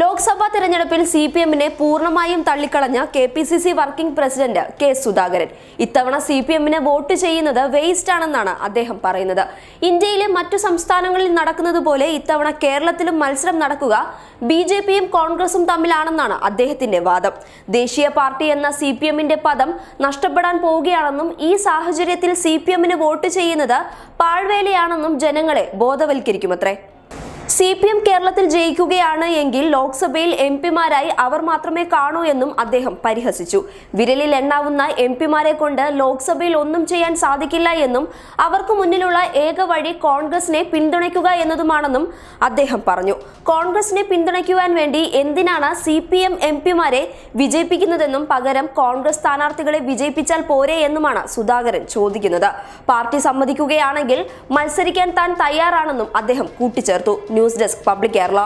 ലോക്സഭാ തെരഞ്ഞെടുപ്പിൽ സിപിഎമ്മിനെ പൂർണ്ണമായും തള്ളിക്കളഞ്ഞ KPCC working president K Sudhakaran ഇത്തവണ സിപിഎമ്മിനെ വോട്ട് ചെയ്യുന്നത് വേസ്റ്റ് ആണെന്നാണ് അദ്ദേഹം പറയുന്നത്. ഇന്ത്യയിലെ മറ്റു സംസ്ഥാനങ്ങളിൽ നടക്കുന്നത് പോലെ ഇത്തവണ കേരളത്തിലും മത്സരം നടക്കുക ബിജെപിയും കോൺഗ്രസും തമ്മിലാണെന്നാണ് അദ്ദേഹത്തിന്റെ വാദം. ദേശീയ പാർട്ടി എന്ന സിപിഎമ്മിന്റെ പദം നഷ്ടപ്പെടാൻ പോവുകയാണെന്നും ഈ സാഹചര്യത്തിൽ സിപിഎമ്മിന് വോട്ട് ചെയ്യുന്നത് പാഴ്വേലയാണെന്നും ജനങ്ങളെ ബോധവൽക്കരിക്കുമത്രേ. സിപിഎം കേരളത്തിൽ ജയിക്കുകയാണ് എങ്കിൽ ലോക്സഭയിൽ എംപിമാരായി അവർ മാത്രമേ കാണൂ എന്നും അദ്ദേഹം പരിഹസിച്ചു. വിരലിൽ എണ്ണാവുന്ന എംപിമാരെ കൊണ്ട് ലോക്സഭയിൽ ഒന്നും ചെയ്യാൻ സാധിക്കില്ല എന്നും അവർക്ക് മുന്നിലുള്ള ഏക വഴി കോൺഗ്രസിനെ പിന്തുണയ്ക്കുക എന്നതുമാണെന്നും അദ്ദേഹം പറഞ്ഞു. കോൺഗ്രസിനെ പിന്തുണയ്ക്കുവാൻ വേണ്ടി എന്തിനാണ് സിപിഎം എംപിമാരെ വിജയിപ്പിക്കുന്നതെന്നും പകരം കോൺഗ്രസ് സ്ഥാനാർത്ഥികളെ വിജയിപ്പിച്ചാൽ പോരെ എന്നുമാണ് സുധാകരൻ ചോദിക്കുന്നത്. പാർട്ടി സമ്മതിക്കുകയാണെങ്കിൽ മത്സരിക്കാൻ താൻ തയ്യാറാണെന്നും അദ്ദേഹം കൂട്ടിച്ചേർത്തു. News desk public Kerala.